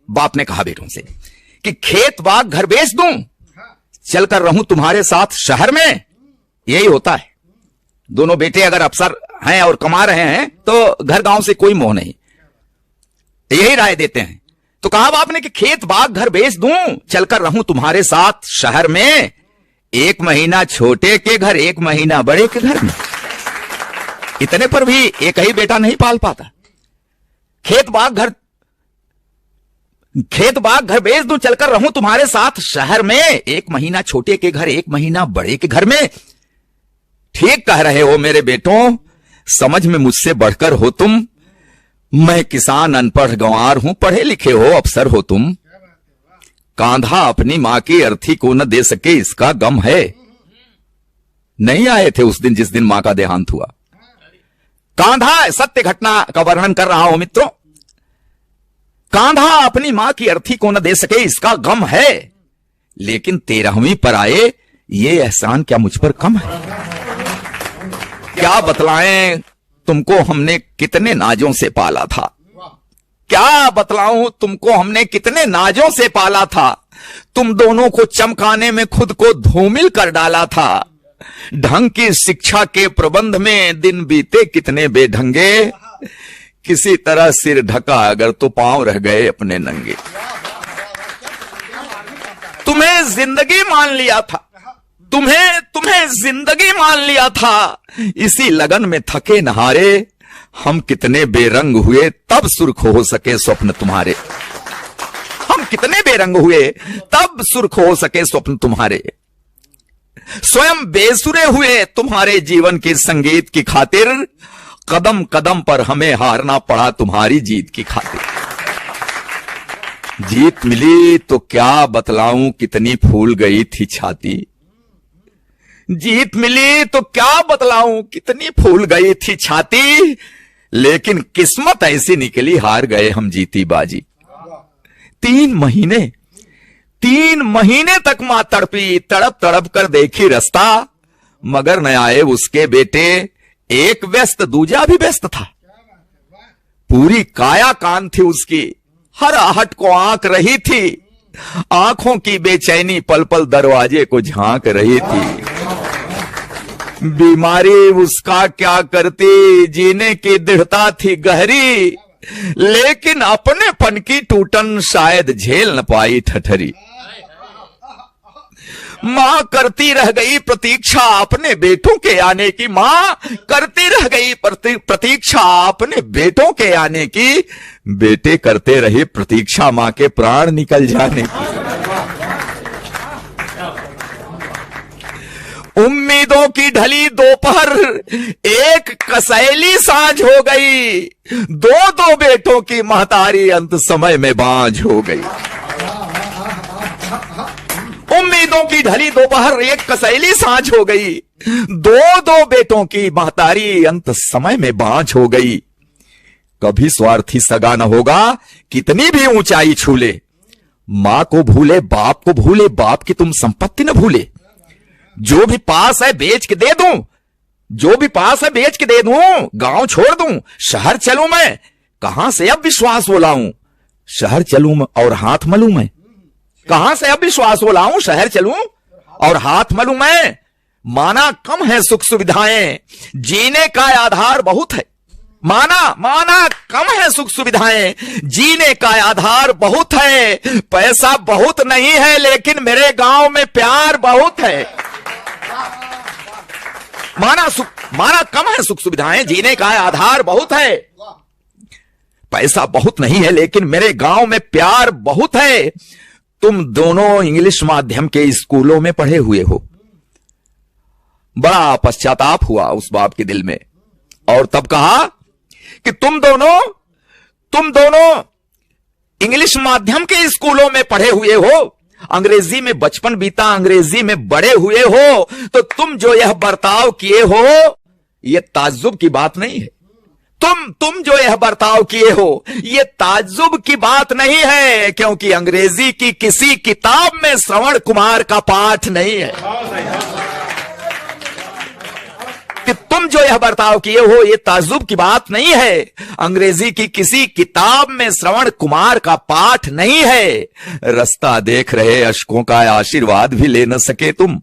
बाप ने कहा बेटों से कि खेत बाग घर बेच दूं, चलकर रहूं तुम्हारे साथ शहर में। यही होता है, दोनों बेटे अगर अफसर हैं और कमा रहे हैं तो घर गांव से कोई मोह नहीं, यही राय देते हैं। तो कहा बाप ने कि खेत बाग घर बेच दूं, चलकर रहूं तुम्हारे साथ शहर में, 1 महीना छोटे के घर 1 महीना बड़े के घर में। इतने पर भी एक ही बेटा नहीं पाल पाता। खेत बाग घर बेच दूं, चलकर रहूं तुम्हारे साथ शहर में, 1 महीना छोटे के घर 1 महीना बड़े के घर में। ठीक कह रहे हो मेरे बेटों, समझ में मुझसे बढ़कर हो तुम। मैं किसान अनपढ़ गंवार हूं, पढ़े लिखे हो अफसर हो तुम। कांधा अपनी मां की अर्थी को न दे सके, इसका गम है। नहीं आए थे उस दिन जिस दिन मां का देहांत हुआ। कांधा, सत्य घटना का वर्णन कर रहा हूं मित्रों। कांधा अपनी मां की अर्थी को न दे सके, इसका गम है, लेकिन 13वीं पर आए, ये एहसान क्या मुझ पर कम है? क्या बतलाएं तुमको हमने कितने नाजों से पाला था, क्या बतलाऊं तुमको हमने कितने नाजों से पाला था। तुम दोनों को चमकाने में खुद को धूमिल कर डाला था। ढंग की शिक्षा के प्रबंध में दिन बीते कितने बेढंगे, किसी तरह सिर ढका अगर तो पांव रह गए अपने नंगे। तुम्हें जिंदगी मान लिया था, तुम्हें जिंदगी मान लिया था। इसी लगन में थके नहारे, हम कितने बेरंग हुए तब सुर्ख हो सके स्वप्न तुम्हारे। हम कितने बेरंग हुए तब सुर्ख हो सके स्वप्न तुम्हारे। स्वयं बेसुरे हुए तुम्हारे जीवन के संगीत की खातिर, कदम कदम पर हमें हारना पड़ा तुम्हारी जीत की खातिर। जीत मिली तो क्या बतलाऊं कितनी फूल गई थी छाती। जीत मिली तो क्या बतलाऊं कितनी फूल गई थी छाती, लेकिन किस्मत ऐसी निकली हार गए हम जीती बाजी। 3 महीने तक मां तड़पी, तड़प तड़प कर देखी रास्ता, मगर न आए उसके बेटे, एक व्यस्त दूजा भी व्यस्त था। पूरी काया कान थी उसकी, हर आहट को आंक रही थी, आंखों की बेचैनी पल पल दरवाजे को झांक रही थी। बीमारी उसका क्या करती, जीने की दृढ़ता थी गहरी, लेकिन अपने पन की टूटन शायद झेल न पाई ठठरी। मां करती रह गई प्रतीक्षा अपने बेटों के आने की, मां करती रह गई प्रतीक्षा अपने बेटों के आने की, बेटे करते रहे प्रतीक्षा मां के प्राण निकल जाने की। उम्मीदों की ढली दोपहर, एक कसैली सांझ हो गई, 2 बेटों की महतारी अंत समय में बांझ हो गई। उम्मीदों की ढली दोपहर, एक कसैली सांझ हो गई, 2 बेटों की महतारी अंत समय में बांझ हो गई। कभी स्वार्थी सगा न होगा कितनी भी ऊंचाई छू ले, मां को भूले बाप को भूले, बाप की तुम संपत्ति न भूले। जो भी पास है बेच के दे दूं, जो भी पास है बेच के दे दूं, गांव छोड़ दूं, शहर चलूं मैं, कहां से अब विश्वास वो लाऊं, शहर चलूं और हाथ मलूं मैं। कहां से अब विश्वास वो लाऊं, शहर चलूं और हाथ मलूं मैं। माना कम है सुख सुविधाएं, जीने का आधार बहुत है। माना कम है सुख सुविधाएं, जीने का आधार बहुत है। पैसा बहुत नहीं है लेकिन मेरे गांव में प्यार बहुत है। माना कम है सुख सुविधाएं, जीने का आधार बहुत है। पैसा बहुत नहीं है लेकिन मेरे गांव में प्यार बहुत है। तुम दोनों इंग्लिश माध्यम के स्कूलों में पढ़े हुए हो। बड़ा पश्चाताप हुआ उस बाप के दिल में, और तब कहा कि तुम दोनों इंग्लिश माध्यम के स्कूलों में पढ़े हुए हो, अंग्रेजी में बचपन बीता, अंग्रेजी में बड़े हुए हो, तो तुम जो यह बर्ताव किए हो यह ताज्जुब की बात नहीं है। तुम जो यह बर्ताव किए हो यह ताज्जुब की बात नहीं है, क्योंकि अंग्रेजी की किसी किताब में श्रवण कुमार का पाठ नहीं है। कि तुम जो यह बर्ताव किए हो ये ताज्जुब की बात नहीं है, अंग्रेजी की किसी किताब में श्रवण कुमार का पाठ नहीं है। रास्ता देख रहे अशकों का आशीर्वाद भी ले न सके तुम,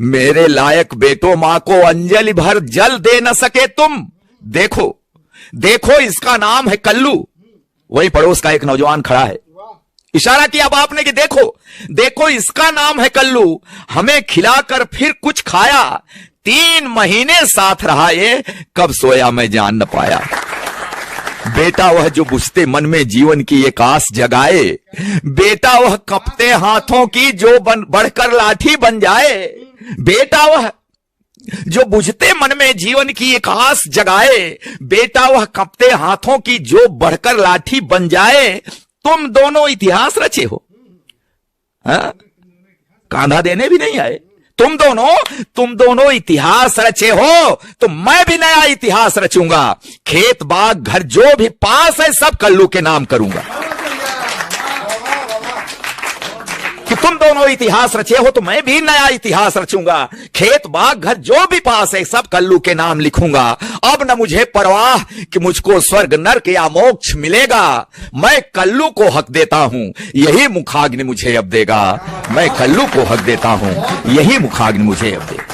मेरे लायक बेटो मां को अंजलि भर जल दे न सके तुम। देखो देखो इसका नाम है कल्लू। वही पड़ोस का एक नौजवान खड़ा है, इशारा किया बाप ने कि देखो देखो इसका नाम है कल्लू, हमें खिलाकर फिर कुछ खाया, 3 महीने साथ रहा ये, कब सोया मैं जान न पाया। बेटा वह जो बुझते मन में जीवन की एक आस जगाए, बेटा वह कपते हाथों की जो बढ़कर लाठी बन जाए। बेटा वह जो बुझते मन में जीवन की एक आस जगाए, बेटा वह कपते हाथों की जो बढ़कर लाठी बन जाए। तुम दोनों इतिहास रचे हो, कांधा देने भी नहीं आए। तुम दोनों इतिहास रचे हो, तो मैं भी नया इतिहास रचूंगा। खेत बाग घर जो भी पास है सब कल्लू के नाम करूंगा। कि तुम दोनों इतिहास रचे हो तो मैं भी नया इतिहास रचूंगा। खेत बाग घर जो भी पास है सब कल्लू के नाम लिखूंगा। अब न मुझे परवाह कि मुझको स्वर्ग नर्क या मोक्ष मिलेगा, मैं कल्लू को हक देता हूं यही मुखाग्नि मुझे अब देगा। मैं कल्लू को हक देता हूं यही मुखाग्नि मुझे अब देगा।